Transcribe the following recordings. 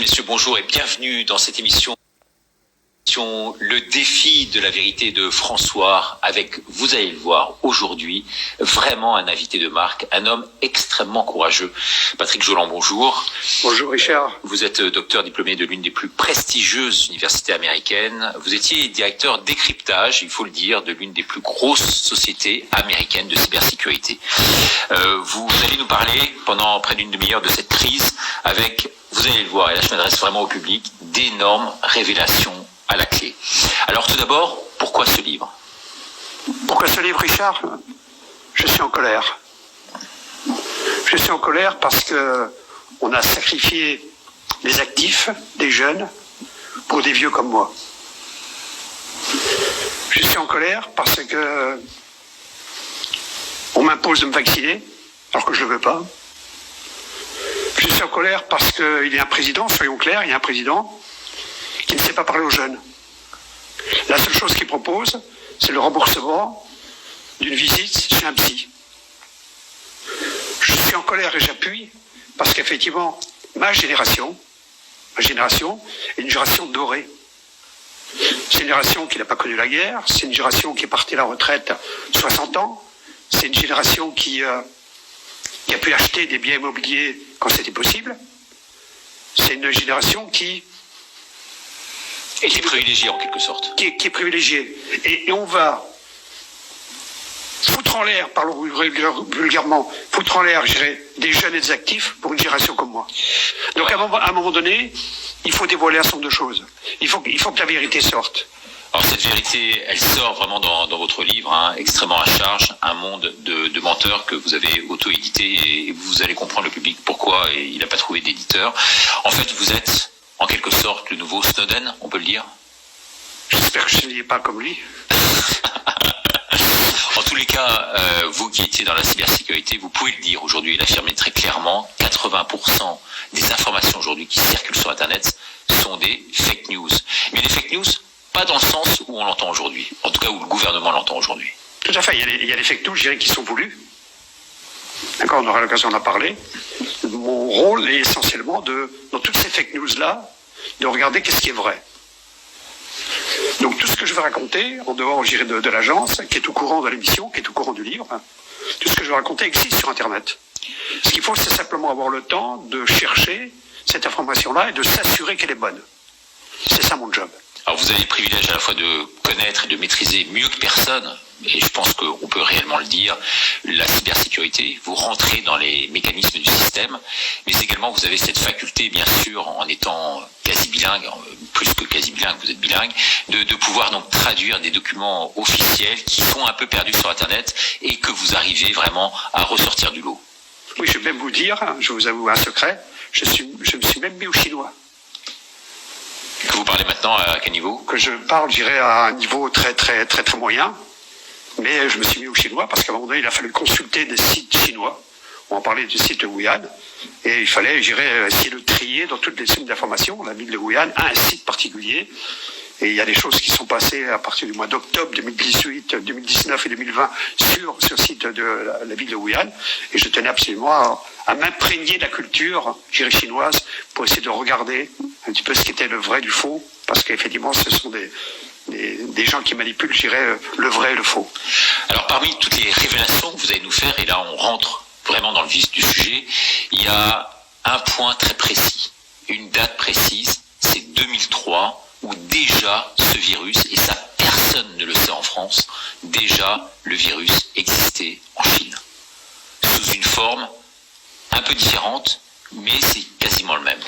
messieurs, bonjour et bienvenue dans cette émission. Le défi de la vérité de François, avec, vous allez le voir aujourd'hui, vraiment un invité de marque, un homme extrêmement courageux. Patrick Joland, bonjour. Bonjour Richard. Vous êtes docteur diplômé de l'une des plus prestigieuses universités américaines. Vous étiez directeur décryptage, il faut le dire, de l'une des plus grosses sociétés américaines de cybersécurité. Vous allez nous parler pendant près d'une demi-heure de cette crise avec, vous allez le voir, et là je m'adresse vraiment au public, d'énormes révélations à la clé. Alors tout d'abord, pourquoi ce livre? Pourquoi ce livre, Richard? Je suis en colère. Je suis en colère parce que on a sacrifié les actifs, des jeunes, pour des vieux comme moi. Je suis en colère parce que on m'impose de me vacciner, alors que je ne le veux pas. Je suis en colère parce qu'il y a un président, soyons clairs, il y a un président qui ne sait pas parler aux jeunes. La seule chose qu'il propose, c'est le remboursement d'une visite chez un psy. Je suis en colère et j'appuie parce qu'effectivement, ma génération est une génération dorée. C'est une génération qui n'a pas connu la guerre, c'est une génération qui est partie à la retraite à 60 ans, c'est une génération qui a pu acheter des biens immobiliers quand c'était possible. C'est une génération qui est privilégiée en quelque sorte. Qui est privilégiée. Et on va foutre en l'air, parlons vulgairement, foutre en l'air, je dirais, des jeunes et des actifs pour une génération comme moi. Donc à un moment donné, il faut dévoiler un certain nombre de choses. Il faut que la vérité sorte. Alors cette vérité, elle sort vraiment dans votre livre, hein, extrêmement à charge, un monde de menteurs que vous avez auto-édité et vous allez comprendre le public pourquoi et il n'a pas trouvé d'éditeur. En fait, vous êtes en quelque sorte le nouveau Snowden, on peut le dire? J'espère que je ne dis pas comme lui. En tous les cas, vous qui étiez dans la cybersécurité, vous pouvez le dire aujourd'hui et l'affirmer très clairement, 80% des informations aujourd'hui qui circulent sur Internet sont des fake news. Mais des fake news, pas dans le sens où on l'entend aujourd'hui, en tout cas où le gouvernement l'entend aujourd'hui. Tout à fait, il y a des fake news, je dirais, qui sont voulus. D'accord, on aura l'occasion d'en parler. Mon rôle est essentiellement dans toutes ces fake news-là, de regarder qu'est-ce qui est vrai. Donc tout ce que je vais raconter, en dehors, je dirais, de l'agence, qui est au courant de l'émission, qui est au courant du livre, tout ce que je vais raconter existe sur Internet. Ce qu'il faut, c'est simplement avoir le temps de chercher cette information-là et de s'assurer qu'elle est bonne. C'est ça mon job. Alors vous avez le privilège à la fois de connaître et de maîtriser mieux que personne, et je pense qu'on peut réellement le dire, la cybersécurité. Vous rentrez dans les mécanismes du système, mais également vous avez cette faculté, bien sûr, en étant quasi bilingue, plus que quasi bilingue, vous êtes bilingue, de pouvoir donc traduire des documents officiels qui sont un peu perdus sur Internet et que vous arrivez vraiment à ressortir du lot. Oui, je vais même vous dire, je vous avoue un secret, je me suis même mis au chinois. Que vous parlez maintenant à quel niveau? Que je parle, je dirais, à un niveau très moyen. Mais je me suis mis au chinois parce qu'à un moment donné, il a fallu consulter des sites chinois. On en parlait du site de Wuhan. Et il fallait, je dirais, essayer de trier dans toutes les sites d'information. La ville de Wuhan a un site particulier. Et il y a des choses qui sont passées à partir du mois d'octobre 2018, 2019 et 2020 sur ce site de la ville de Wuhan. Et je tenais absolument à m'imprégner de la culture, je dirais, chinoise pour essayer de regarder un petit peu ce qui était le vrai du faux. Parce qu'effectivement, ce sont des gens qui manipulent, je dirais, le vrai et le faux. Alors parmi toutes les révélations que vous allez nous faire, et là on rentre vraiment dans le vif du sujet, il y a un point très précis, une date précise, c'est 2003, où déjà ce virus, et ça personne ne le sait en France, déjà le virus existait en Chine. Sous une forme un peu différente, mais c'est quasiment le même,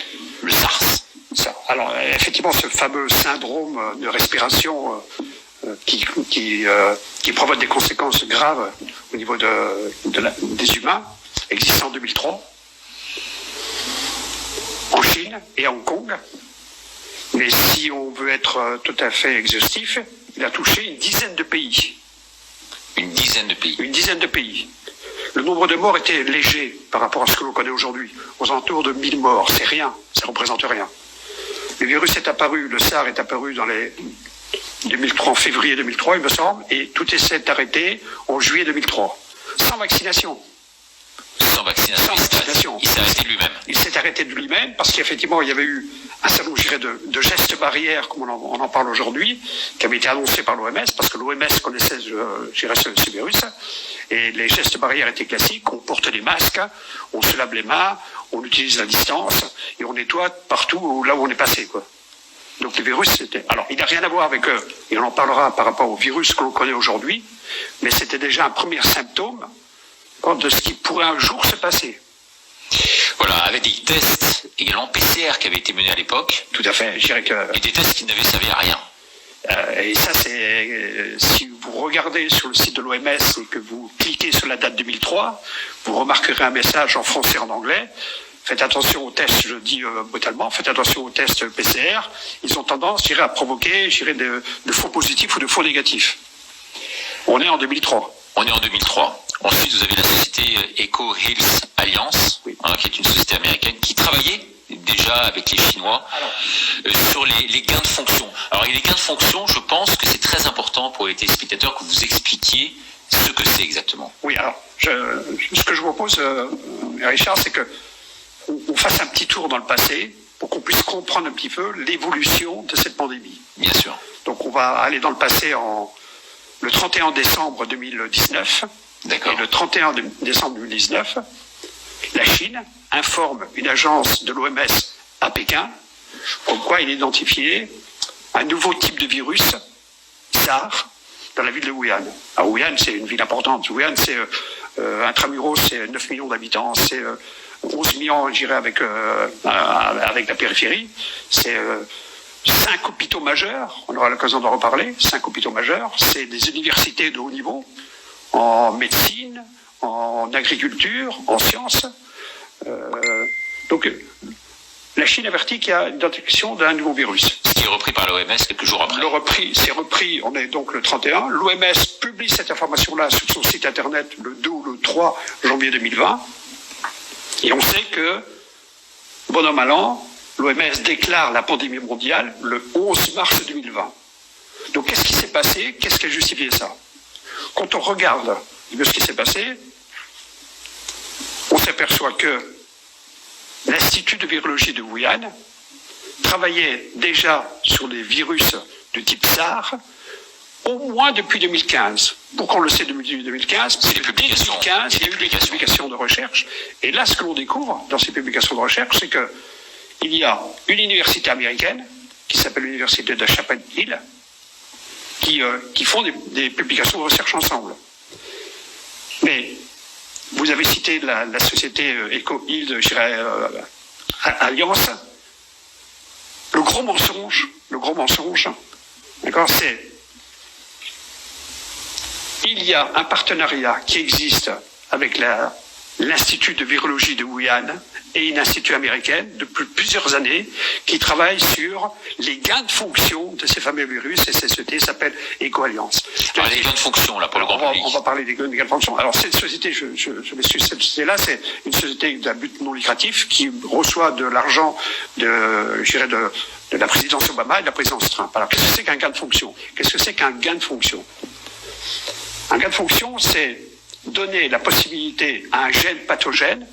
le SARS. Alors effectivement, ce fameux syndrome de respiration qui provoque des conséquences graves au niveau des humains existe en 2003 en Chine et à Hong Kong. Mais si on veut être tout à fait exhaustif, il a touché une dizaine de pays. Une dizaine de pays. Une dizaine de pays. Le nombre de morts était léger par rapport à ce que l'on connaît aujourd'hui. Aux alentours de 1000 morts, c'est rien, ça ne représente rien. Le virus est apparu, le SARS est apparu dans les 2003, en février 2003, il me semble, et tout s'est arrêté en juillet 2003, sans vaccination. Sans vaccination. Sans vaccination. Il s'est arrêté de lui-même. Il s'est arrêté de lui-même parce qu'effectivement, il y avait eu un certain nombre, je dirais, de gestes barrières, comme on en parle aujourd'hui, qui avaient été annoncés par l'OMS, parce que l'OMS connaissait, je dirais, ce virus. Et les gestes barrières étaient classiques. On porte des masques, on se lave les mains, on utilise la distance et on nettoie partout là où on est passé, quoi. Donc le virus, c'était... Alors, il n'a rien à voir avec eux, et on en parlera par rapport au virus que l'on connaît aujourd'hui, mais c'était déjà un premier symptôme de ce qui pourrait un jour se passer. Voilà, avec des tests également PCR qui avaient été menés à l'époque. Tout à fait, je dirais que... Et des tests qui n'avaient servi à rien. Et ça, c'est... si vous regardez sur le site de l'OMS et que vous cliquez sur la date 2003, vous remarquerez un message en français et en anglais. Faites attention aux tests, je dis brutalement, faites attention aux tests PCR. Ils ont tendance, je dirais, à provoquer, je dirais, de faux positifs ou de faux négatifs. On est en 2003. On est en 2003. Ensuite, vous avez la société Eco Health Alliance, oui. Qui est une société américaine qui travaillait déjà avec les Chinois sur les gains de fonction. Alors, les gains de fonction, je pense que c'est très important pour les téléspectateurs que vous expliquiez ce que c'est exactement. Oui, alors, ce que je vous propose, Richard, c'est que on fasse un petit tour dans le passé pour qu'on puisse comprendre un petit peu l'évolution de cette pandémie. Bien sûr. Donc, on va aller dans le passé le 31 décembre 2019. D'accord. Et le 31 décembre 2019, la Chine informe une agence de l'OMS à Pékin, comme quoi il identifiait un nouveau type de virus, SARS, dans la ville de Wuhan. Alors Wuhan, c'est une ville importante. Wuhan, c'est intramuros, c'est 9 millions d'habitants, c'est 11 millions, je dirais, avec la périphérie. C'est 5 hôpitaux majeurs, on aura l'occasion d'en reparler, 5 hôpitaux majeurs, c'est des universités de haut niveau, en médecine, en agriculture, en sciences. Donc, la Chine avertit qu'il y a une détection d'un nouveau virus. Ce qui est repris par l'OMS quelques jours après. C'est repris, on est donc le 31. L'OMS publie cette information-là sur son site internet le 2 ou le 3 janvier 2020. Et on sait que, bon an mal an, l'OMS déclare la pandémie mondiale le 11 mars 2020. Donc, qu'est-ce qui s'est passé? Qu'est-ce qui a justifié ça? Quand on regarde ce qui s'est passé, on s'aperçoit que l'Institut de virologie de Wuhan travaillait déjà sur les virus de type SARS au moins depuis 2015. Pourquoi on le sait depuis 2015? Parce que dès 2015, il y a eu des publications de recherche. Et là, ce que l'on découvre dans ces publications de recherche, c'est qu'il y a une université américaine qui s'appelle l'université de Chapel Hill, qui font des publications de recherche ensemble. Mais vous avez cité la société Eco Health Alliance. Le gros mensonge, d'accord, c'est il y a un partenariat qui existe avec l'Institut de virologie de Wuhan et une institut américaine depuis plusieurs années qui travaille sur les gains de fonction de ces fameux virus, et cette société s'appelle Eco-Alliance. Alors, les gains de fonction, là, pour le grand public. On va parler des gains de fonction. Alors, cette société, je m'excuse, cette société-là, c'est une société d'un but non lucratif qui reçoit de l'argent de la présidence Obama et de la présidence Trump. Alors, qu'est-ce que c'est qu'un gain de fonction? Qu'est-ce que c'est qu'un gain de fonction? Un gain de fonction, c'est donner la possibilité à un gène pathogène,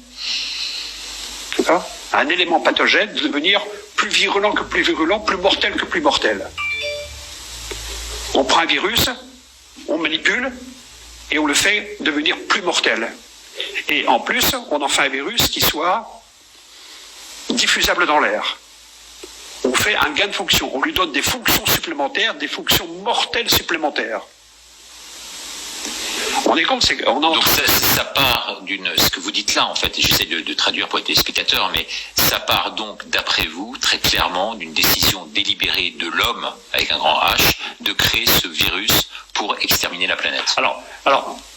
à un élément pathogène, de devenir plus virulent que plus virulent, plus mortel que plus mortel. On prend un virus, on manipule, et on le fait devenir plus mortel. Et en plus, on en fait un virus qui soit diffusable dans l'air. On fait un gain de fonction, on lui donne des fonctions supplémentaires, des fonctions mortelles supplémentaires. On est compte, c'est qu'on Donc ça part ce que vous dites là en fait, et j'essaie de traduire pour les téléspectateurs, mais ça part donc d'après vous très clairement d'une décision délibérée de l'homme avec un grand H de créer ce virus pour exterminer la planète. Alors,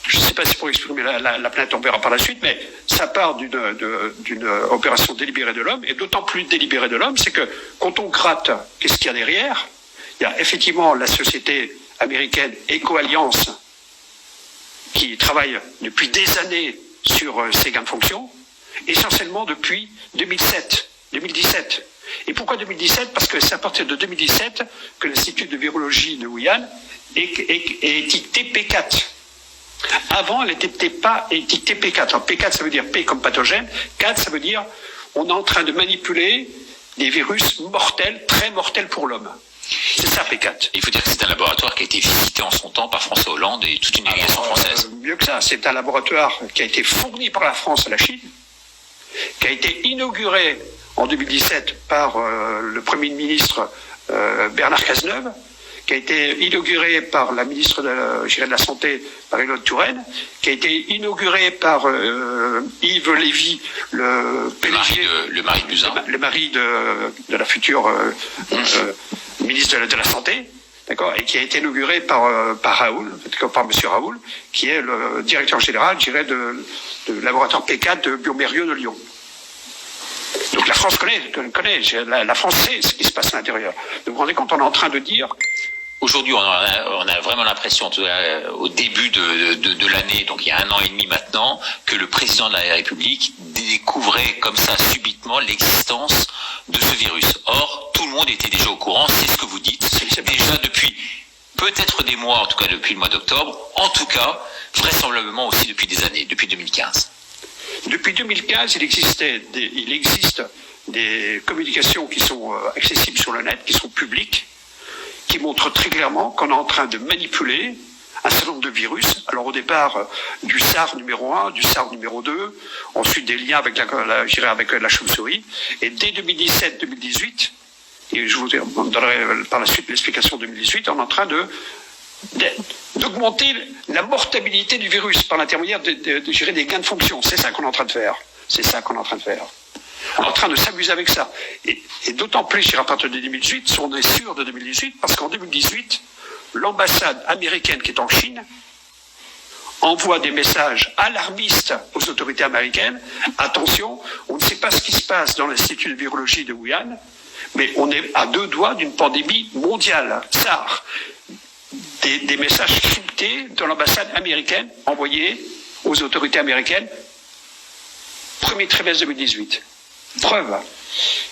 je ne sais pas si pour exprimer la planète on verra par la suite, mais ça part d'une opération délibérée de l'homme, et d'autant plus délibérée de l'homme, c'est que quand on gratte, qu'est-ce qu'il y a derrière? Il y a effectivement la société américaine Eco-Alliance qui travaille depuis des années sur ces gains de fonction, essentiellement depuis 2017. Et pourquoi 2017? Parce que c'est à partir de 2017 que l'Institut de virologie de Wuhan est étiqueté P4. Avant, elle n'était pas étiquetée P4. Alors, P4, ça veut dire P comme pathogène. 4, ça veut dire on est en train de manipuler des virus mortels, très mortels pour l'homme. C'est ça, P4. Il faut dire que c'est un laboratoire qui a été visité en son temps par François Hollande et toute une délégation française. Mieux que ça, c'est un laboratoire qui a été fourni par la France à la Chine, qui a été inauguré en 2017 par le Premier ministre Bernard Cazeneuve, qui a été inauguré par la ministre de la Santé, Marie-Claude Touraine, qui a été inauguré par Yves Lévy, le mari de Buzyn. Le mari de la future ministre de la Santé, d'accord, et qui a été inauguré par Raoul, par M. Raoul, qui est le directeur général, je dirais, de laboratoire P4 de Biomérieux de Lyon. Donc la France connaît, la France sait ce qui se passe à l'intérieur. Donc vous vous rendez compte, on est en train de dire... Aujourd'hui, on a vraiment l'impression, au début de l'année, donc il y a 1 an et demi maintenant, que le président de la République découvrait comme ça subitement l'existence de ce virus. Or, tout le monde était déjà au courant, c'est ce que vous dites, déjà depuis peut-être des mois, en tout cas depuis le mois d'octobre, en tout cas, vraisemblablement aussi depuis des années, depuis 2015. Depuis 2015, il existe des communications qui sont accessibles sur le net, qui sont publiques, qui montrent très clairement qu'on est en train de manipuler un certain nombre de virus. Alors au départ, du SARS numéro 1, du SARS numéro 2, ensuite des liens avec la chauve-souris. Et dès 2017-2018, et je vous donnerai par la suite l'explication 2018, on est en train d'augmenter la mortalité du virus par l'intermédiaire de gérer des gains de fonction. C'est ça qu'on est en train de faire. C'est ça qu'on est en train de faire. On est en train de s'amuser avec ça. Et d'autant plus, à partir de 2018, on est sûr de 2018, parce qu'en 2018, l'ambassade américaine qui est en Chine envoie des messages alarmistes aux autorités américaines. Attention, on ne sait pas ce qui se passe dans l'Institut de virologie de Wuhan, mais on est à 2 doigts d'une pandémie mondiale, SARS. Des messages cryptés de l'ambassade américaine envoyés aux autorités américaines, premier trimestre 2018. Preuve.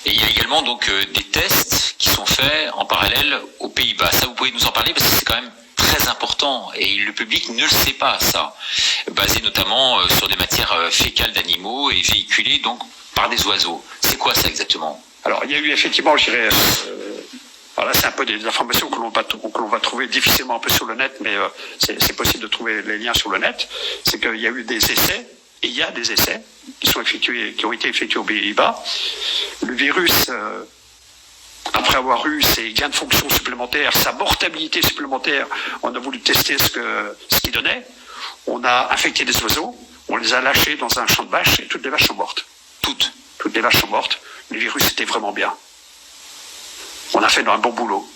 Et il y a également donc des tests qui sont faits en parallèle aux Pays-Bas. Ça, vous pouvez nous en parler parce que c'est quand même très important et le public ne le sait pas, ça. Basé notamment sur des matières fécales d'animaux et véhiculées donc par des oiseaux. C'est quoi ça exactement? Alors, il y a eu effectivement, je dirais... alors là, c'est un peu des informations que l'on va trouver difficilement un peu sur le net, mais c'est possible de trouver les liens sur le net. C'est qu'il y a eu des essais, et il y a des essais qui ont été effectués aux Pays-Bas. Le virus, après avoir eu ses gains de fonction supplémentaires, sa mortalité supplémentaire, on a voulu tester ce qu'il donnait. On a infecté des oiseaux, on les a lâchés dans un champ de vaches, et toutes les vaches sont mortes. Toutes les vaches sont mortes. Le virus était vraiment bien. On a fait un bon boulot.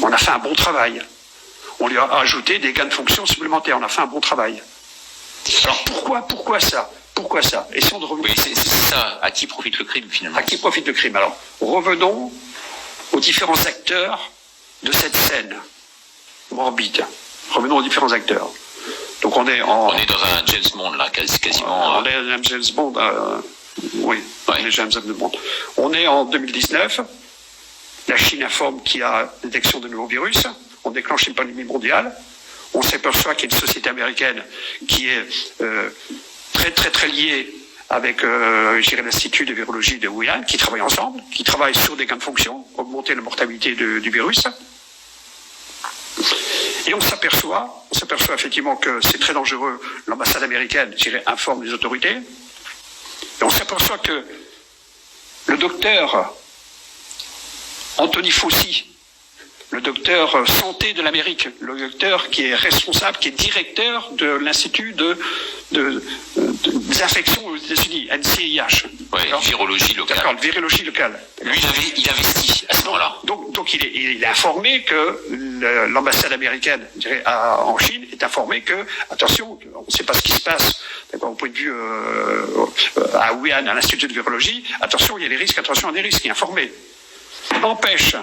On a fait un bon travail. On lui a ajouté des gains de fonction supplémentaires. On a fait un bon travail. Alors pourquoi ça? Pourquoi ça? Essayons de revenir. Oui, c'est ça. À qui profite le crime finalement? À qui profite le crime? Alors, revenons aux différents acteurs de cette scène morbide. Revenons aux différents acteurs. Donc on est dans un James Bond là, quasiment. On est dans un James Bond. Oui, on est James Bond. On est en 2019. La Chine informe qu'il y a détection de nouveaux virus. On déclenche une pandémie mondiale. On s'aperçoit qu'il y a une société américaine qui est très liée avec l'Institut de virologie de Wuhan, qui travaillent ensemble, qui travaillent sur des gains de fonction, augmenter la mortalité du virus. Et on s'aperçoit effectivement que c'est très dangereux. L'ambassade américaine, informe les autorités. Et on s'aperçoit que le docteur Anthony Fauci, le docteur santé de l'Amérique, le docteur qui est responsable, qui est directeur de l'Institut des infections aux États-Unis, NCIH. Oui, virologie locale. D'accord, virologie locale. Lui, il investit à ce moment-là. Donc il est informé que l'ambassade américaine, en Chine, est informée que, attention, on ne sait pas ce qui se passe, d'accord, au point de vue à Wuhan, à l'Institut de virologie, attention, il y a des risques, attention, il y a des risques, il est informé. N'empêche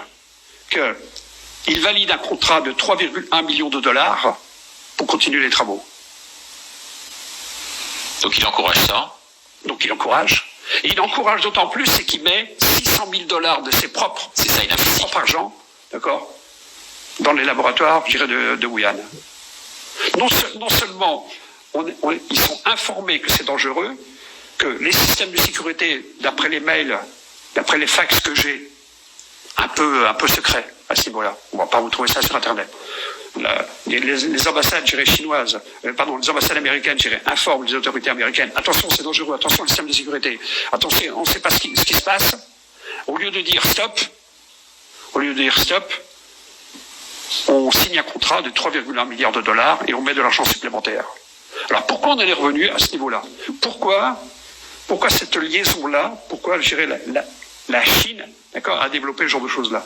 qu'il valide un contrat de 3,1 millions de dollars pour continuer les travaux. Donc il encourage ça. Donc il encourage. Et il encourage d'autant plus, c'est qu'il met 600 000 dollars de ses propres, c'est ça, il investit. Propre argent, d'accord, dans les laboratoires, de Wuhan. Non seulement ils sont informés que c'est dangereux, que les systèmes de sécurité, d'après les mails, d'après les fax que j'ai, un peu secrets à ce niveau-là. On ne va pas vous trouver ça sur Internet. Les ambassades, je dirais, chinoises, les ambassades américaines, je dirais, informent les autorités américaines. Attention, c'est dangereux. Attention, le système de sécurité. Attention, on ne sait pas ce qui se passe. Au lieu de dire stop, on signe un contrat de 3,1 milliards de dollars et on met de l'argent supplémentaire. Alors pourquoi on en est revenu à ce niveau-là? Pourquoi cette liaison-là? Pourquoi, je dirais, la Chine, d'accord, a développé ce genre de choses-là?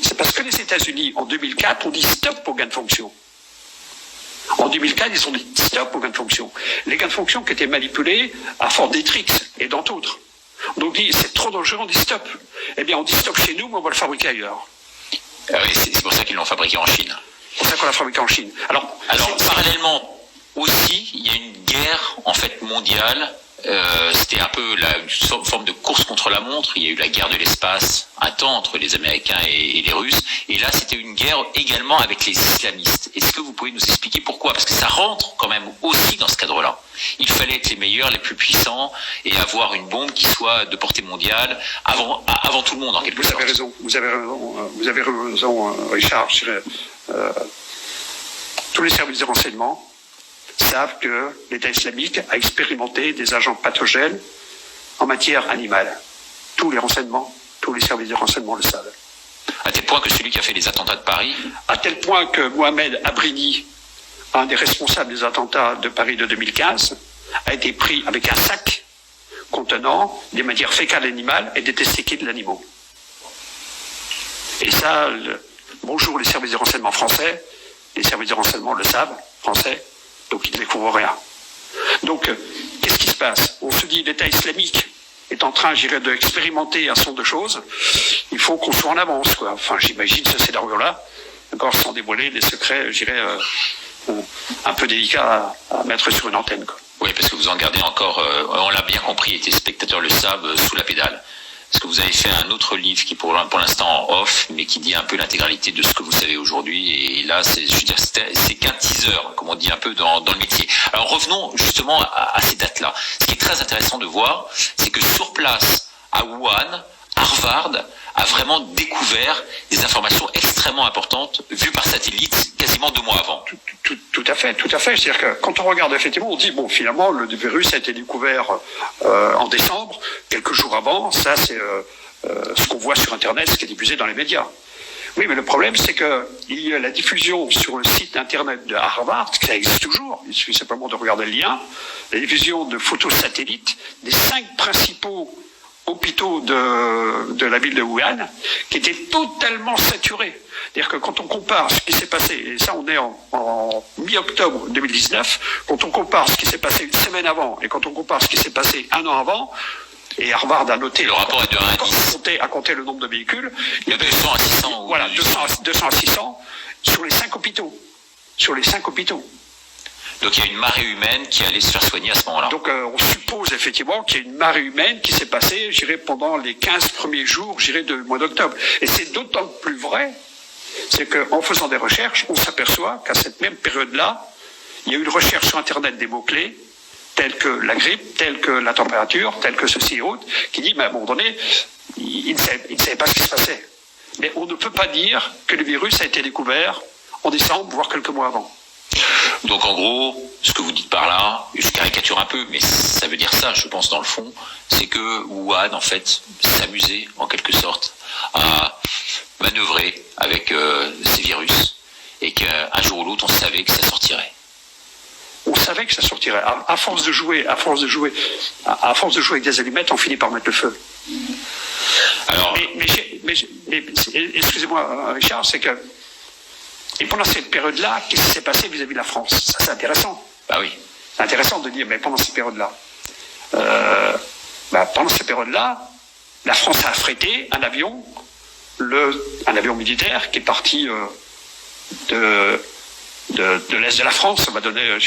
C'est parce que les États-Unis, en 2004, ont dit stop aux gains de fonction. En 2004, ils ont dit stop aux gains de fonction. Les gains de fonction qui étaient manipulés à Fort Detrix et dans d'autres. Donc, c'est trop dangereux, on dit stop. Eh bien, on dit stop chez nous, mais on va le fabriquer ailleurs. Oui, c'est pour ça qu'ils l'ont fabriqué en Chine. C'est pour ça qu'on l'a fabriqué en Chine. Alors parallèlement aussi, il y a une guerre en fait mondiale. C'était un peu une forme de course contre la montre. Il y a eu la guerre de l'espace un temps entre les Américains et les Russes. Et là, c'était une guerre également avec les islamistes. Est-ce que vous pouvez nous expliquer pourquoi? Parce que ça rentre quand même aussi dans ce cadre-là. Il fallait être les meilleurs, les plus puissants et avoir une bombe qui soit de portée mondiale avant tout le monde en quelque sorte. Vous avez raison, Richard. Tous les services de renseignement savent que l'État islamique a expérimenté des agents pathogènes en matière animale. Tous les services de renseignement le savent. À tel point que celui qui a fait les attentats de Paris... À tel point que Mohamed Abrini, un des responsables des attentats de Paris de 2015, a été pris avec un sac contenant des matières fécales animales et des testicules d'animaux. Et ça, bonjour les services de renseignement français, les services de renseignement le savent, français, donc ils ne découvrent rien. Donc, qu'est-ce qui se passe? On se dit l'État islamique est en train, je dirais, d'expérimenter un certain nombre de choses. Il faut qu'on soit en avance, quoi. Enfin, j'imagine ce scénario-là, encore sans dévoiler les secrets, je dirais, un peu délicats à mettre sur une antenne, quoi. Oui, parce que vous en gardez encore, on l'a bien compris, et les spectateurs le savent, sous la pédale. Parce que vous avez fait un autre livre qui pour l'instant en off, mais qui dit un peu l'intégralité de ce que vous savez aujourd'hui. Et là, c'est qu'un teaser, comme on dit un peu dans le métier. Alors revenons justement à ces dates-là. Ce qui est très intéressant de voir, c'est que sur place, à Wuhan, Harvard a vraiment découvert des informations extrêmement importantes vues par satellite quasiment 2 mois avant. Tout à fait. C'est-à-dire que quand on regarde effectivement, on dit bon, finalement le virus a été découvert en décembre, quelques jours avant. Ça, c'est ce qu'on voit sur Internet, ce qui est diffusé dans les médias. Oui, mais le problème, c'est que il y a la diffusion sur le site Internet de Harvard, ça existe toujours. Il suffit simplement de regarder le lien. La diffusion de photos satellites des 5 principaux hôpitaux de la ville de Wuhan, qui étaient totalement saturés. C'est-à-dire que quand on compare ce qui s'est passé, et ça on est en mi-octobre 2019, quand on compare ce qui s'est passé une semaine avant, et quand on compare ce qui s'est passé 1 an avant, et Harvard a noté... Le rapport est de 1 à 10. À compter le nombre de véhicules... Il y a 200 à 600. Voilà, 200 à 600 sur les 5 hôpitaux. Donc il y a une marée humaine qui allait se faire soigner à ce moment-là. Donc on suppose effectivement qu'il y a une marée humaine qui s'est passée, je dirais, pendant les 15 premiers jours, je dirais, du mois d'octobre. Et c'est d'autant plus vrai, c'est qu'en faisant des recherches, on s'aperçoit qu'à cette même période-là, il y a eu une recherche sur Internet des mots-clés, tels que la grippe, tels que la température, tels que ceci et autres, qui dit, mais à un moment donné, ils ne savaient pas ce qui se passait. Mais on ne peut pas dire que le virus a été découvert en décembre, voire quelques mois avant. Donc en gros, ce que vous dites par là, je caricature un peu, mais ça veut dire ça, je pense, dans le fond, c'est que Wuhan, en fait, s'amusait, en quelque sorte, à manœuvrer avec ces virus, et qu'un jour ou l'autre, on savait que ça sortirait. On savait que ça sortirait. À force de jouer avec des allumettes, on finit par mettre le feu. Alors, mais excusez-moi, Richard, c'est que... Et pendant cette période-là, qu'est-ce qui s'est passé vis-à-vis de la France? Ça, c'est intéressant. Bah oui. C'est intéressant de dire, mais pendant cette période-là, pendant cette période-là, la France a affrété un avion militaire qui est parti de l'Est de la France. Ça m'a donné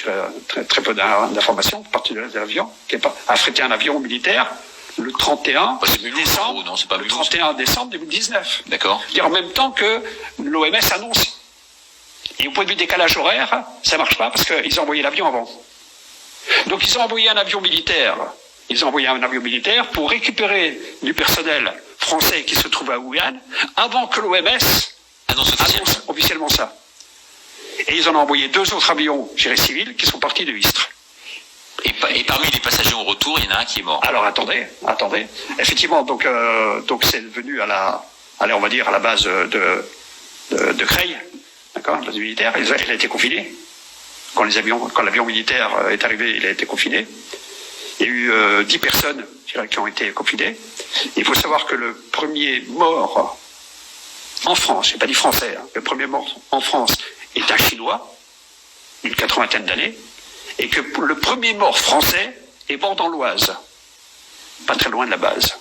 très peu d'informations, parti de l'Est de l'avion, qui a affrété un avion militaire le 31 décembre, non, c'est pas le 31 décembre 2019. D'accord. En même temps que l'OMS annonce. Et au point de vue décalage horaire, ça ne marche pas parce qu'ils ont envoyé l'avion avant. Donc ils ont envoyé un avion militaire. Ils ont envoyé un avion militaire pour récupérer du personnel français qui se trouve à Wuhan avant que l'OMS annonce officiellement ça. Et ils en ont envoyé 2 autres avions, je dirais civils, qui sont partis de Istres. Et parmi les passagers au retour, il y en a un qui est mort. Alors attendez. Effectivement, donc c'est venu on va dire à la base de Creil, d'accord, la base militaire. Il a été confiné. Quand l'avion militaire est arrivé, il a été confiné. Il y a eu 10 personnes, je dirais, qui ont été confinées. Il faut savoir que le premier mort en France, je n'ai pas dit français, le premier mort en France est un Chinois, d'une 80aine d'années, et que le premier mort français est mort dans l'Oise, pas très loin de la base.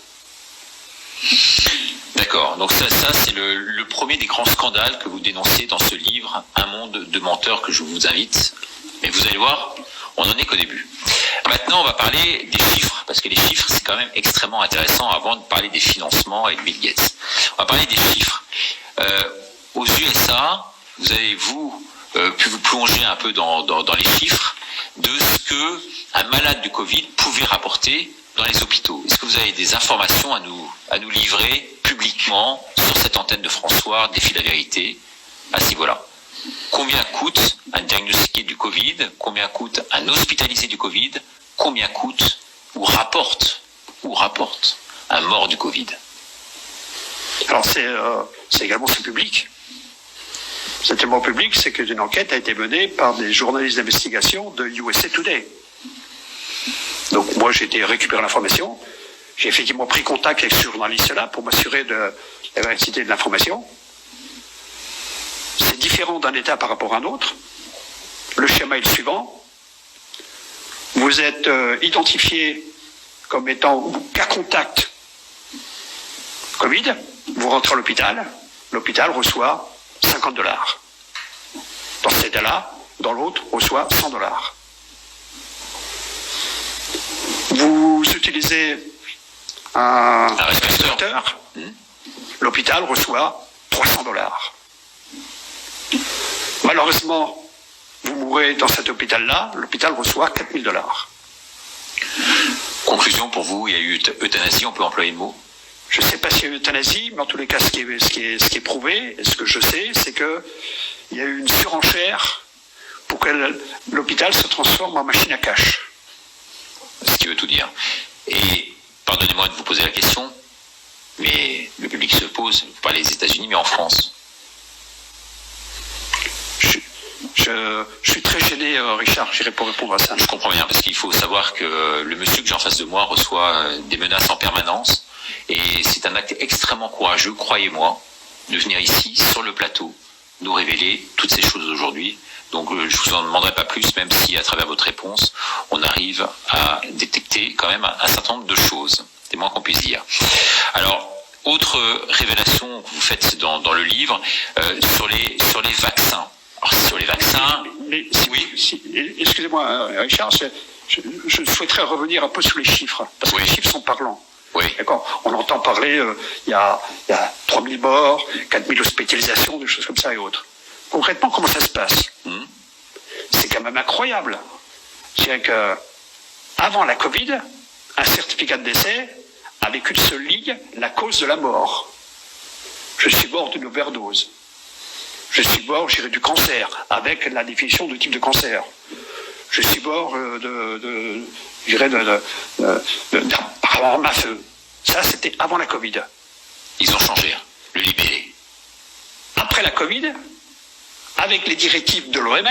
D'accord, donc ça c'est le premier des grands scandales que vous dénoncez dans ce livre, Un monde de menteurs, que je vous invite. Mais vous allez voir, on n'en est qu'au début. Maintenant, on va parler des chiffres, parce que les chiffres, c'est quand même extrêmement intéressant avant de parler des financements et de Bill Gates. On va parler des chiffres. Aux USA, vous avez, pu vous plonger un peu dans les chiffres de ce que un malade du Covid pouvait rapporter dans les hôpitaux. Est-ce que vous avez des informations à nous livrer publiquement sur cette antenne de François, Défi la vérité, à ce niveau-là? Combien coûte un diagnostiqué du Covid? Combien coûte un hospitalisé du Covid? Combien coûte ou rapporte un mort du Covid? Alors c'est également public. C'est tellement public, c'est qu'une enquête a été menée par des journalistes d'investigation de USA Today. Donc moi j'ai été récupérer l'information, j'ai effectivement pris contact avec ce journaliste-là pour m'assurer de la véracité de l'information. C'est différent d'un État par rapport à un autre. Le schéma est le suivant. Vous êtes identifié comme étant cas contact Covid, vous rentrez à l'hôpital reçoit $50. Dans cet état-là, dans l'autre, reçoit $100. Vous utilisez un respirateur, l'hôpital reçoit $300. Malheureusement, vous mourrez dans cet hôpital-là, l'hôpital reçoit $4000. Conclusion pour vous, il y a eu euthanasie, on peut employer le mot? Je ne sais pas s'il y a eu euthanasie, mais en tous les cas, ce qui est prouvé, et ce que je sais, c'est qu'il y a eu une surenchère pour que l'hôpital se transforme en machine à cash. Ce qui veut tout dire. Et pardonnez-moi de vous poser la question, mais le public se pose, vous parlez des États-Unis, mais en France. Je suis très gêné, Richard, j'irai pour répondre à ça. Je comprends bien, parce qu'il faut savoir que le monsieur que j'ai en face de moi reçoit des menaces en permanence, et c'est un acte extrêmement courageux, croyez-moi, de venir ici, sur le plateau, nous révéler toutes ces choses aujourd'hui. Donc je vous en demanderai pas plus, même si à travers votre réponse, on arrive à détecter quand même un certain nombre de choses. C'est moins qu'on puisse dire. Alors, autre révélation que vous faites dans le livre, sur les vaccins. Alors, sur les vaccins... Excusez-moi, Richard, je souhaiterais revenir un peu sur les chiffres, parce que les chiffres sont parlants. Oui. D'accord. On entend parler, il y a 3000 morts, 4000 hospitalisations, des choses comme ça et autres. Concrètement, comment ça se passe? C'est quand même incroyable. C'est que avant la Covid, un certificat de décès avait qu'une seule ligne, la cause de la mort. Je suis mort d'une overdose. Je suis mort, j'irai du cancer, avec la définition du type de cancer. Je suis mort par arme à feu. Ça, c'était avant la Covid. Ils ont changé, le libellé. Après la Covid, avec les directives de l'OMS,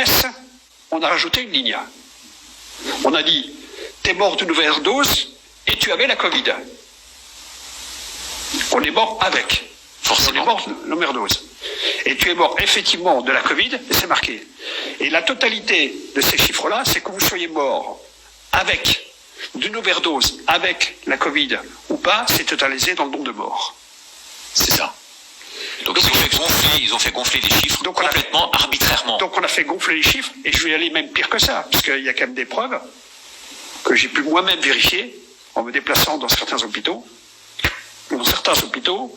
on a rajouté une ligne. On a dit, t'es mort d'une overdose et tu avais la Covid. On est mort avec. Forcément. On est mort d'une overdose. Et tu es mort effectivement de la Covid, et c'est marqué. Et la totalité de ces chiffres-là, c'est que vous soyez mort avec d'une overdose, avec la Covid ou pas, c'est totalisé dans le nombre de morts. C'est ça. Donc ils ont fait gonfler les chiffres complètement arbitrairement. Donc on a fait gonfler les chiffres, et je vais aller même pire que ça, parce qu'il y a quand même des preuves que j'ai pu moi-même vérifier en me déplaçant dans certains hôpitaux. Dans certains hôpitaux,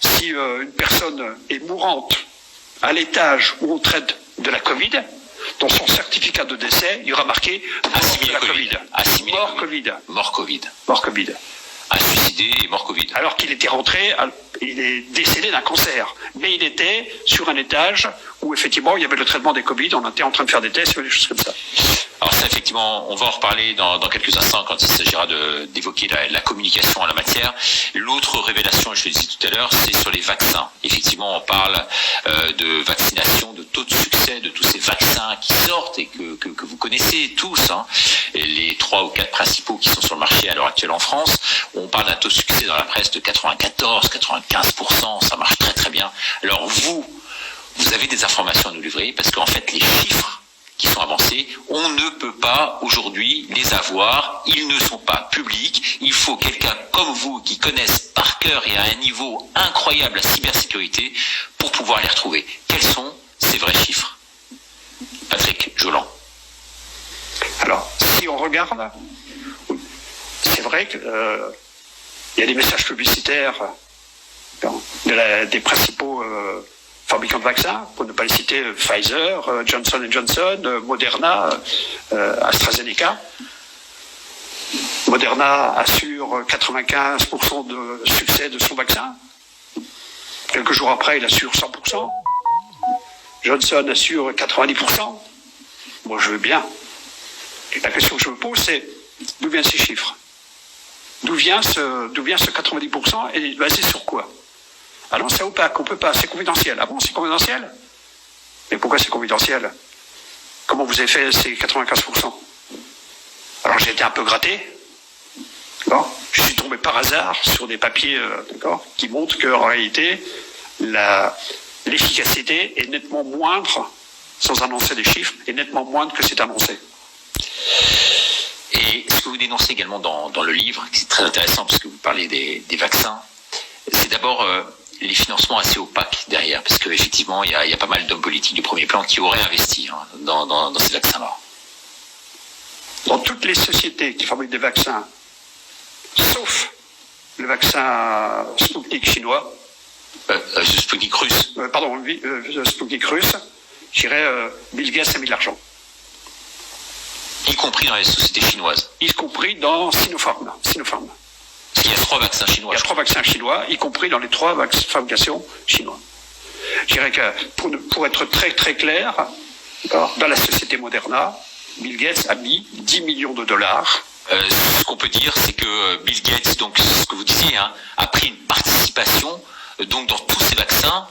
si une personne est mourante à l'étage où on traite de la Covid, dans son certificat de décès, il y aura marqué mort de la Covid. Mort Covid. Mort Covid. Mort Covid. Un suicidé et mort Covid. Alors qu'il était rentré, il est décédé d'un cancer. Mais il était sur un étage où effectivement il y avait le traitement des Covid, on était en train de faire des tests ou des choses comme ça. Alors ça, effectivement, on va en reparler dans quelques instants quand il s'agira d'évoquer la communication en la matière. L'autre révélation, je le disais tout à l'heure, c'est sur les vaccins. Effectivement, on parle de vaccination, de taux de succès de tous ces vaccins qui sortent et que vous connaissez tous, hein, et les 3 ou 4 principaux qui sont sur le marché à l'heure actuelle en France. On parle d'un taux de succès dans la presse de 94-95%, ça marche très très bien. Alors vous avez des informations à nous livrer parce qu'en fait les chiffres qui sont avancés, on ne peut pas aujourd'hui les avoir, ils ne sont pas publics, il faut quelqu'un comme vous qui connaisse par cœur et à un niveau incroyable la cybersécurité pour pouvoir les retrouver. Quels sont ces vrais chiffres? Patrick Joland. Alors, si on regarde, c'est vrai qu'il y a des messages publicitaires des principaux fabricants de vaccins, pour ne pas les citer, Pfizer, Johnson & Johnson, Moderna, AstraZeneca. Moderna assure 95% de succès de son vaccin. Quelques jours après, il assure 100%. Johnson assure 90%. Moi, je veux bien. Et la question que je me pose, c'est d'où viennent ces chiffres? D'où vient ce 90% et basé sur quoi? Ah non, c'est opaque, on peut pas, c'est confidentiel. Ah bon, c'est confidentiel? Mais pourquoi c'est confidentiel? Comment vous avez fait ces 95%? Alors j'ai été un peu gratté. D'accord, je suis tombé par hasard sur des papiers d'accord, qui montrent qu'en réalité, l'efficacité est nettement moindre, sans annoncer des chiffres, est nettement moindre que c'est annoncé. Et ce que vous dénoncez également dans le livre, qui est très intéressant parce que vous parlez des vaccins, c'est d'abord les financements assez opaques derrière, parce qu'effectivement, il y a pas mal d'hommes politiques du premier plan qui auraient investi dans ces vaccins-là. Dans toutes les sociétés qui fabriquent des vaccins, sauf le vaccin Sputnik chinois, Sputnik russe. Sputnik russe, je dirais Bill Gates a mis de l'argent. Y compris dans les sociétés chinoises. Y compris dans Sinopharm. Il y a 3 vaccins chinois. Il y a 3 vaccins chinois, y compris dans les 3 fabrications chinoises. Je dirais que pour être très très clair, dans la société Moderna, Bill Gates a mis 10 millions de dollars. Ce qu'on peut dire, c'est que Bill Gates, donc ce que vous disiez, hein, a pris une participation donc dans tous ces vaccins,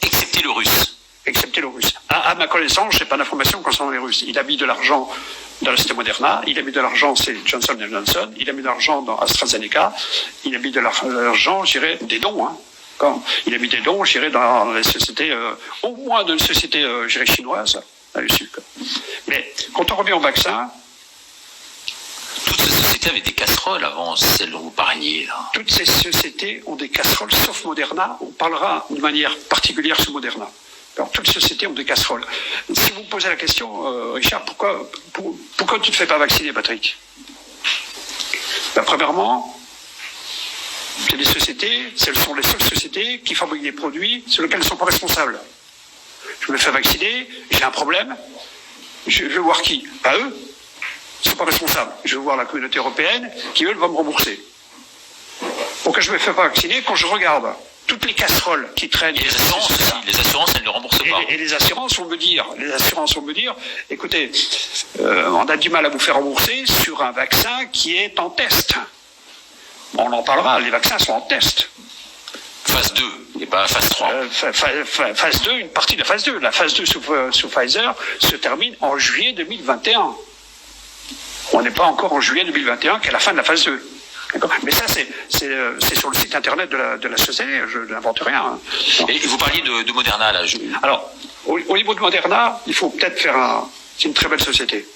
excepté le russe. Excepté le russe. À ma connaissance, je n'ai pas d'informations concernant les Russes. Il a mis de l'argent dans la société Moderna, il a mis de l'argent chez Johnson & Johnson, il a mis de l'argent dans AstraZeneca, il a mis de l'argent, je dirais, des dons. Hein. Il a mis des dons, je dirais, dans les sociétés, au moins d'une société, je dirais, chinoise. Mais quand on revient au vaccin... Toutes ces sociétés avaient des casseroles avant celles dont vous parliez. Là. Toutes ces sociétés ont des casseroles, sauf Moderna. On parlera de manière particulière sur Moderna. Alors, toutes les sociétés ont des casseroles. Si vous me posez la question, Richard, pourquoi tu ne te fais pas vacciner, Patrick? Premièrement, c'est des sociétés, ce sont les seules sociétés qui fabriquent des produits sur lesquels ils ne sont pas responsables. Je me fais vacciner, j'ai un problème, je veux voir qui? Pas eux, ils ne sont pas responsables. Je veux voir la communauté européenne qui, eux, va me rembourser. Pourquoi je ne me fais pas vacciner? Quand je regarde toutes les casseroles qui traînent... Et les assurances, elles ne remboursent pas. Et les assurances vont me dire, écoutez, on a du mal à vous faire rembourser sur un vaccin qui est en test. Bon, on en parlera, les vaccins sont en test. Phase 2, et pas phase 3. Phase 2, une partie de la phase 2. La phase 2 sous Pfizer se termine en juillet 2021. On n'est pas encore en juillet 2021 qu'à la fin de la phase 2. Mais ça, c'est sur le site internet de la société, je n'invente rien. Hein. Et vous parliez de Moderna, là. Alors, au niveau de Moderna, il faut peut-être faire c'est une très belle société.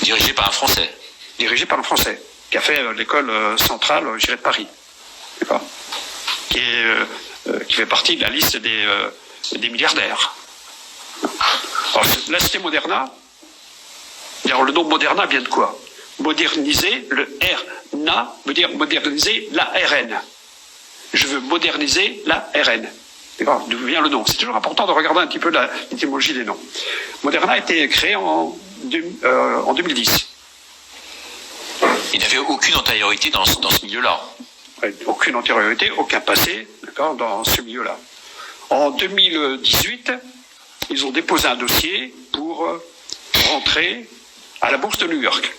Dirigée par un Français. Dirigée par un Français, qui a fait l'école centrale, je dirais, de Paris. D'accord. Qui fait partie de la liste des milliardaires. Alors, la société Moderna, alors le nom Moderna vient de quoi? Moderniser, le RNA veut dire moderniser l'ARN. Je veux moderniser l'ARN. D'accord, d'où vient le nom. C'est toujours important de regarder un petit peu l'étymologie des noms. Moderna a été créé en 2010. Il n'avait aucune antériorité dans ce milieu-là. Aucune antériorité, aucun passé, d'accord, dans ce milieu-là. En 2018, ils ont déposé un dossier pour rentrer à la bourse de New York.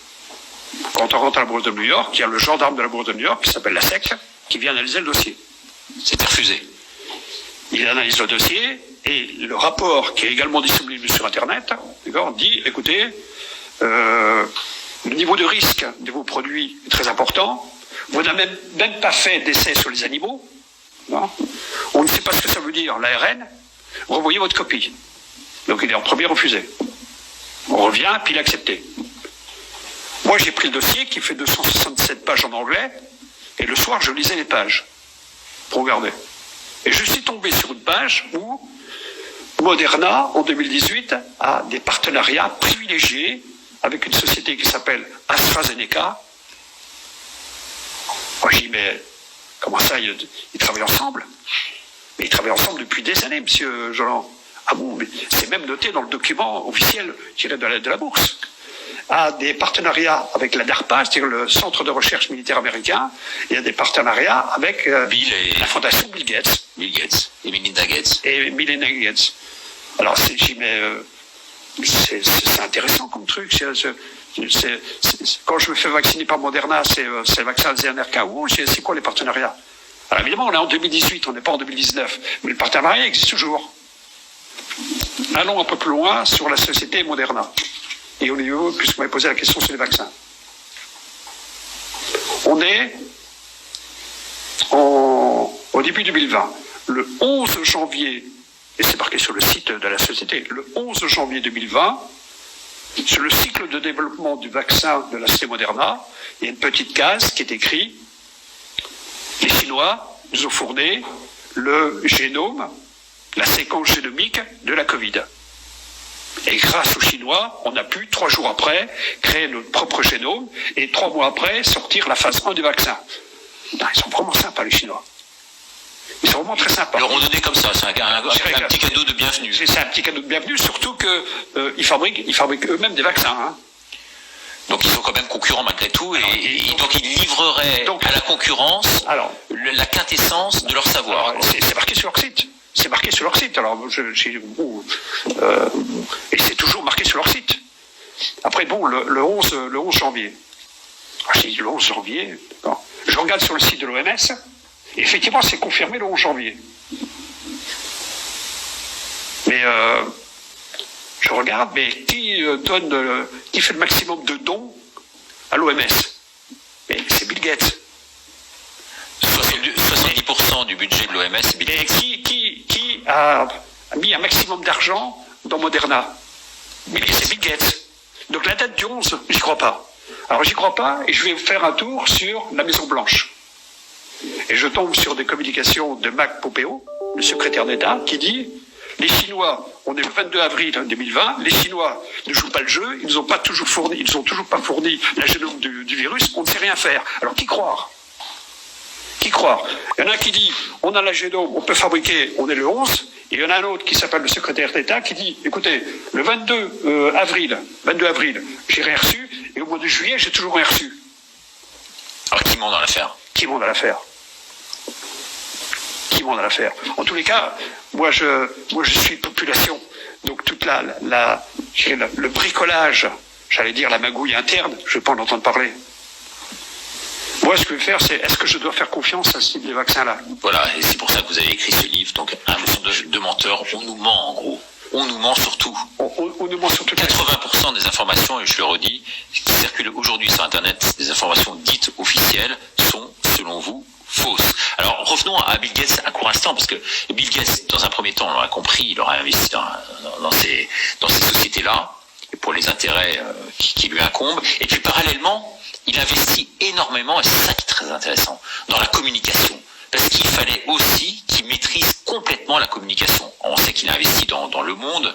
Quand on rentre à la bourse de New York, il y a le gendarme de la bourse de New York qui s'appelle la SEC qui vient analyser le dossier. C'était refusé. Il analyse le dossier et le rapport qui est également disponible sur Internet, d'accord, dit, écoutez, le niveau de risque de vos produits est très important. Vous n'avez même pas fait d'essai sur les animaux. Non, on ne sait pas ce que ça veut dire, l'ARN. Revoyez votre copie. Donc il est en premier refusé. On revient, puis il est accepté. Moi, j'ai pris le dossier qui fait 267 pages en anglais, et le soir, je lisais les pages pour regarder. Et je suis tombé sur une page où Moderna, en 2018, a des partenariats privilégiés avec une société qui s'appelle AstraZeneca. Moi, je dis, mais comment ça, ils travaillent ensemble? Mais ils travaillent ensemble depuis des années, monsieur Joland. Ah bon, mais c'est même noté dans le document officiel tiré de la bourse. A des partenariats avec la DARPA, c'est-à-dire le Centre de recherche militaire américain. Il y a des partenariats avec la fondation Bill Gates. Bill Gates et Melinda Gates. Et Melinda Gates. Alors, c'est intéressant comme truc. Quand je me fais vacciner par Moderna, c'est le vaccin ZNRK. C'est quoi les partenariats? Alors évidemment, on est en 2018, on n'est pas en 2019. Mais le partenariat existe toujours. Allons un peu plus loin sur la société Moderna. Et au niveau, puisque vous m'avez posé la question sur les vaccins. On est au début 2020. Le 11 janvier, et c'est marqué sur le site de la société, le 11 janvier 2020, sur le cycle de développement du vaccin de la société Moderna, il y a une petite case qui est écrite « Les Chinois nous ont fourni le génome, la séquence génomique de la Covid ». Et grâce aux Chinois, on a pu, 3 jours après, créer notre propre génome et 3 mois après, sortir la phase 1 du vaccin. Non, ils sont vraiment sympas, les Chinois. Ils sont vraiment très sympas. Ils leur ont donné comme ça, c'est un petit cadeau de bienvenue. C'est un petit cadeau de bienvenue, surtout qu'ils fabriquent eux-mêmes des vaccins. Hein. Donc ils sont quand même concurrents malgré tout, donc ils livreraient à la concurrence la quintessence de leur savoir. C'est marqué sur leur site. C'est marqué sur leur site. Alors, et c'est toujours marqué sur leur site. Après, bon, le 11 janvier. J'ai dit le 11 janvier. Non. Je regarde sur le site de l'OMS. Et effectivement, c'est confirmé le 11 janvier. Mais je regarde, mais qui fait le maximum de dons à l'OMS? Mais c'est Bill Gates. 70% du budget de l'OMS, c'est Bill Gates. Et qui a mis un maximum d'argent dans Moderna? C'est Bill Gates. Donc la date du 11, j'y crois pas. Alors j'y crois pas, et je vais faire un tour sur la Maison Blanche. Et je tombe sur des communications de Mike Pompeo, le secrétaire d'État, qui dit « Les Chinois, on est le 22 avril 2020, les Chinois ne jouent pas le jeu, ils n'ont toujours pas fourni la génome du virus, on ne sait rien faire. » Alors qui croire? Qui croire? Il y en a un qui dit « On a la génome, on peut fabriquer, on est le 11 », et il y en a un autre qui s'appelle le secrétaire d'État qui dit « Écoutez, le 22 avril, j'ai rien reçu, et au mois de juillet, j'ai toujours rien reçu. » Alors qui ment dans l'affaire? Qui ment dans l'affaire? Qui ment dans l'affaire? En tous les cas, moi je suis population, donc toute le bricolage, j'allais dire la magouille interne, je ne vais pas en entendre parler. Moi, ce que je vais faire, c'est est-ce que je dois faire confiance à ce type de vaccin-là? Voilà, et c'est pour ça que vous avez écrit ce livre, donc un monde de menteurs, on nous ment en gros. On nous ment surtout. On nous ment surtout. 80% des informations, et je le redis, qui circulent aujourd'hui sur Internet, des informations dites officielles, sont, selon vous, fausses. Alors revenons à Bill Gates un court instant, parce que Bill Gates, dans un premier temps, on l'aura compris, il aura investi dans ces sociétés-là, pour les intérêts qui lui incombent, et puis parallèlement, il investit énormément, et c'est ça qui est très intéressant, dans la communication. Parce qu'il fallait aussi qu'il maîtrise complètement la communication. On sait qu'il a investi dans Le Monde,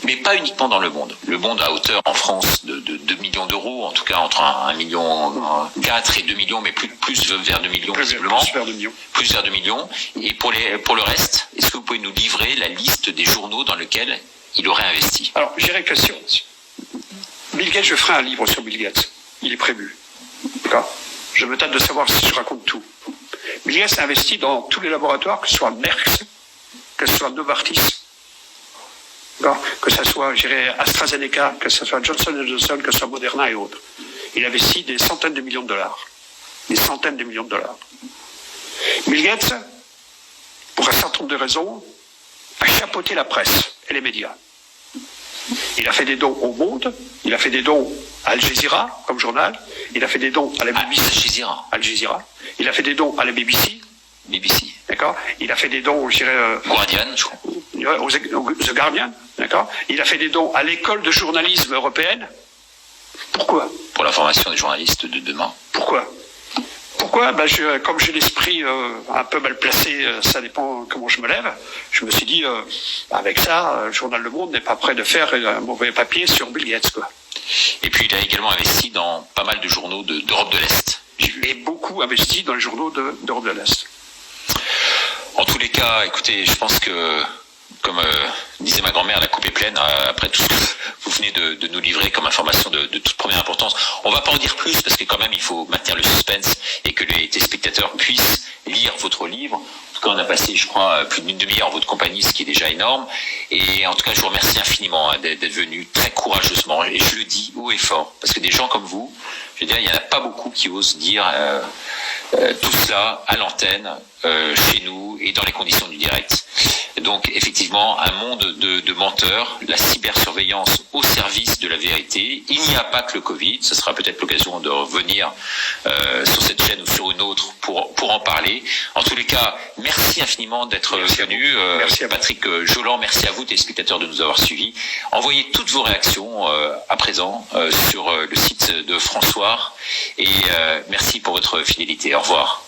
mais mais pas uniquement dans le monde. Le monde à hauteur en France de 2 millions d'euros, en tout cas entre 1,4 million et 2 millions, mais plus vers 2 millions visiblement. Plus vers 2 millions. Plus vers 2 millions. Et pour le reste, est-ce que vous pouvez nous livrer la liste des journaux dans lesquels il aurait investi? Alors, je dirais que si Bill Gates, je ferai un livre sur Bill Gates. Il est prévu. D'accord ? Je me tâte de savoir si je raconte tout. Bill Gates a investi dans tous les laboratoires, que ce soit Merck, que ce soit Novartis, que ce soit, je dirais, AstraZeneca, que ce soit Johnson & Johnson, que ce soit Moderna et autres. Il investit des centaines de millions de dollars. Des centaines de millions de dollars. Bill Gates, pour un certain nombre de raisons, a chapeauté la presse et les médias. Il a fait des dons au Monde, il a fait des dons à Al Jazeera comme journal, il a fait des dons à la BBC. Al Jazeera. Il a fait des dons à la BBC. D'accord. Il a fait des dons, je dirais, Guardian, je crois. Au The Guardian. D'accord. Il a fait des dons à l'école de journalisme européenne. Pourquoi? Pour la formation des journalistes de demain. Pourquoi? Comme j'ai l'esprit un peu mal placé, ça dépend comment je me lève, je me suis dit, avec ça, le journal Le Monde n'est pas prêt de faire un mauvais papier sur Bill Gates, quoi. Et puis il a également investi dans pas mal de journaux d'Europe de l'Est. Et beaucoup investi dans les journaux d'Europe de l'Est. En tous les cas, écoutez, je pense que, comme disait ma grand-mère, la coupe est pleine. Après tout ce que vous venez de nous livrer comme information de toute première importance, on va pas en dire plus parce que quand même il faut maintenir le suspense et que les téléspectateurs puissent lire votre livre. En tout cas, on a passé, je crois, plus d'une demi-heure en votre compagnie, ce qui est déjà énorme. Et en tout cas, je vous remercie infiniment d'être venu très courageusement. Et je le dis haut et fort, parce que des gens comme vous, je veux dire, il n'y en a pas beaucoup qui osent dire tout cela à l'antenne, chez nous et dans les conditions du direct. Donc effectivement, un monde de menteurs, la cybersurveillance au service de la vérité. Il n'y a pas que le Covid, ce sera peut-être l'occasion de revenir sur cette chaîne ou sur une autre pour en parler. En tous les cas, merci infiniment d'être venu. Merci Patrick Jolan, merci à vous téléspectateurs de nous avoir suivis. Envoyez toutes vos réactions à présent sur le site de François et merci pour votre fidélité. Au revoir.